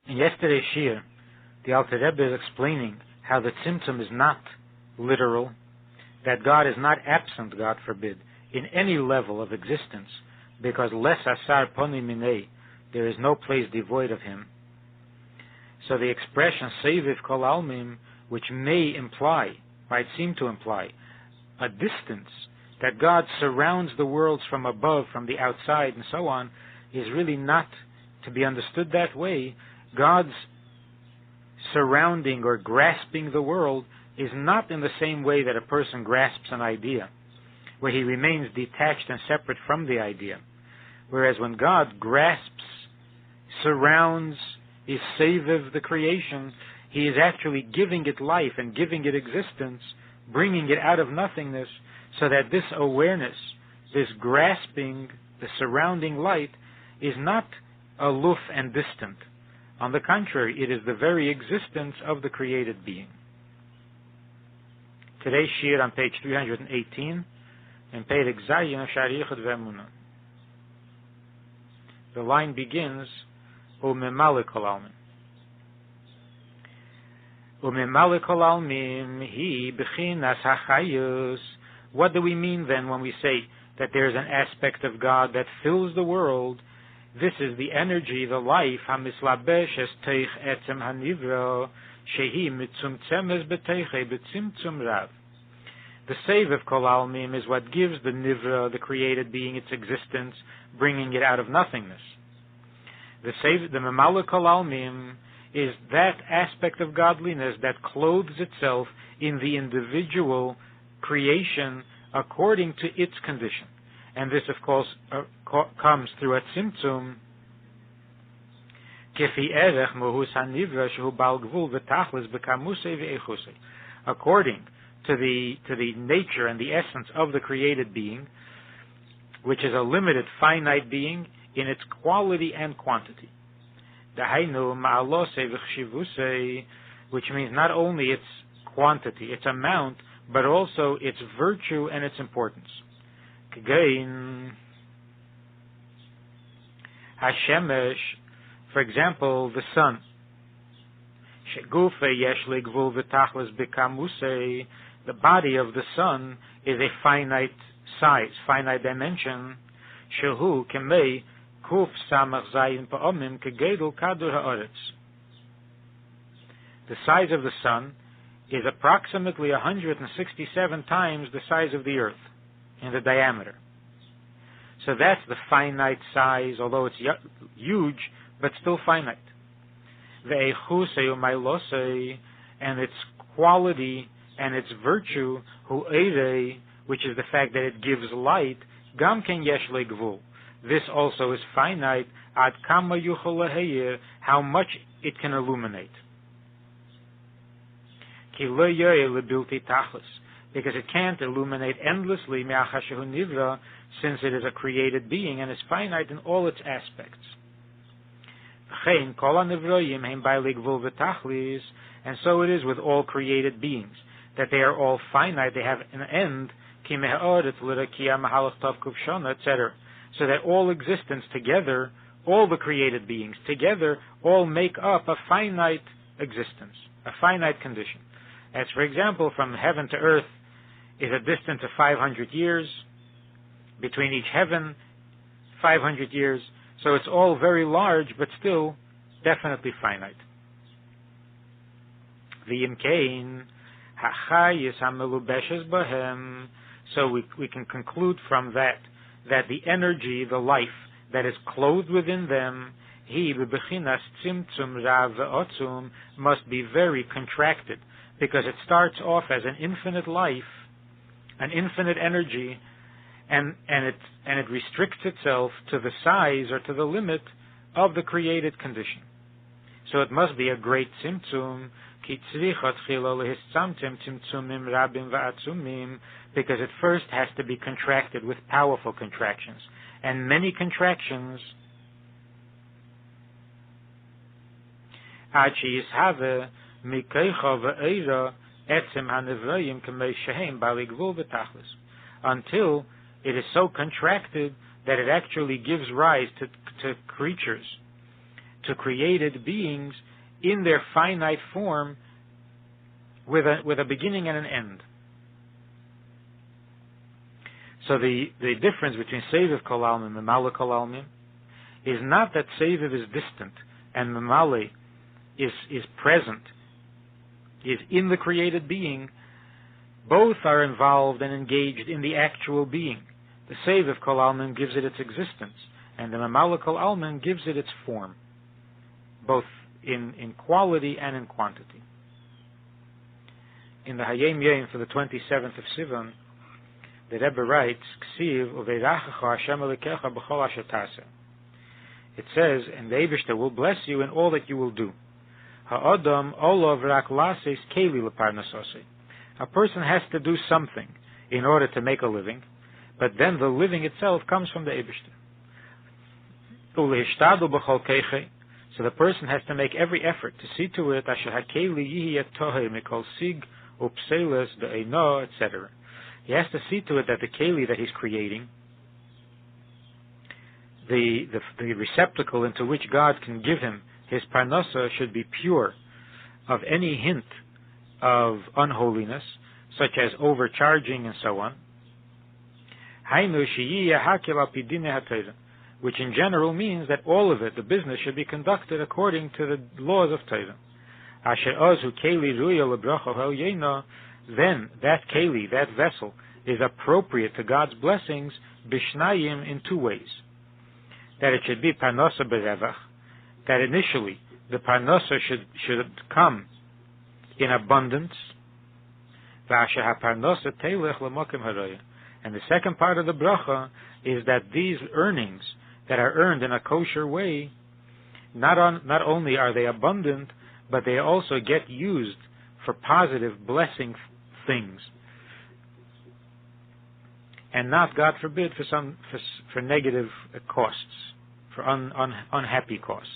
In yesterday's Shir, the Alter Rebbe is explaining how the Tzimtzum is not literal, that God is not absent, God forbid, in any level of existence, because les asar poni minei, there is no place devoid of him. So the expression Seiviv kol almim, which may imply, might seem to imply, a distance, that God surrounds the worlds from above, from the outside, and so on, is really not to be understood that way. God's surrounding or grasping the world is not in the same way that a person grasps an idea, where he remains detached and separate from the idea. Whereas when God grasps, surrounds, is Seiviv the creation, he is actually giving it life and giving it existence, bringing it out of nothingness, so that this awareness, this grasping, the surrounding light, is not aloof and distant. On the contrary, it is the very existence of the created being. Today's Shir on page 318, in Perek Zayin Sharichot Ve'emunah. The line begins, U'memale kol almin. U'memale kol almin hi b'chinas hachayus. What do we mean then when we say that there is an aspect of God that fills the world? This is the energy, the life, hamislabesh es teich etzem hanivro, shehi mitzumtzemes beteiche betzimtzum rav. The save of kol almim is what gives the nivra, the created being, its existence, bringing it out of nothingness. The memale kol almim is that aspect of godliness that clothes itself in the individual creation according to its condition. And this, of course, comes through a tzimtzum, kefi erech mohus hanivra shehu bal gvul v'tachlis b'kamusei v'echusei, according to the nature and the essence of the created being, which is a limited, finite being in its quality and quantity. Dahainu ma'alosei v'chshivusei, which means not only its quantity, its amount, but also its virtue and its importance. Again, Hashemesh, for example, the sun. Shegufe yesh legvul v'tachlis b'kamusei, the body of the sun is a finite size, finite dimension. Shehu kemei kuf samach zayin pa'omim kegedul kadur ha'oretz. The size of the sun is approximately 167 times the size of the earth in the diameter. So that's the finite size, although it's huge, but still finite. Ve'echusei u'mailosei, and its quality and its virtue, hu'erei, which is the fact that it gives light, gam ken yesh legvul. This also is finite, ad kama yuchol leheir, how much it can illuminate. Ki lo yoyeh lebilti tachlis, because it can't illuminate endlessly, me'achar shehu nivra, since it is a created being and is finite in all its aspects. V'chein kol hanivroyim heim bai legvul v'tachlis, and so it is with all created beings, that they are all finite, they have an end, ki me'oret l'rakia mahalach tov kuvshona, etc., so that all existence together, all the created beings together, all make up a finite existence, a finite condition. As for example, from heaven to earth is a distance of 500 years, between each heaven, 500 years, so it's all very large, but still definitely finite. V'yimkein hachayis hamelubeshes bahem, so we can conclude from that the energy, the life that is clothed within them, he bebechinas tzimtzum rav ve'otzum, must be very contracted, because it starts off as an infinite life, an infinite energy, and it restricts itself to the size or to the limit of the created condition. So it must be a great tzimtzum, ki tzrichot chilo lehiszamtim tzimtzumim rabim va'atzumim, because it first has to be contracted with powerful contractions, and many contractions, ad sheyishave mikeicha ve'eira etzem hanevroyim k'mei shehem bali gvul v'tachlis, until it is so contracted that it actually gives rise to creatures, to created beings in their finite form with a beginning and an end. So the difference between Seviv Kol Almin and Memale Kol Almin is not that Seviv is distant and Memale is present, is in the created being. Both are involved and engaged in the actual being. The Seviv Kol Almin gives it its existence, and the Memale Kol Almin gives it its form, both in quality and in quantity. In the Hayom Yom for the 27th of Sivan, the Rebbe writes, Ksiv uveirachacha Hashem Elokecha b'chol asher taseh. It says, and the Eibishter will bless you in all that you will do. Ha'adam olov rak lases keli leparnasosei. A person has to do something in order to make a living, but then the living itself comes from the Eibishter. Ulehishtadu b'chol keichei. So the person has to make every effort to see to it, asher hakeli yihiyeh tohei mikol sig upseles be'eino, etc. He has to see to it that the keli that he's creating, the receptacle into which God can give him his parnasa, should be pure of any hint of unholiness, such as overcharging and so on. Hainu sheyiyeh hakel al pi dinei haTorah, which in general means that all of it, the business, should be conducted according to the laws of Torah. Asher ozu keli ruya lebracha ha'oyena, then that keli, that vessel, is appropriate to God's blessings bishnayim, in two ways. That it should be parnasa berevach, that initially the parnasa should come in abundance, v'asher ha'parnasa teilech l'mokim haroya. And the second part of the bracha is that these earnings that are earned in a kosher way, not only are they abundant, but they also get used for positive blessing things, and not, God forbid, for negative costs, for unhappy costs.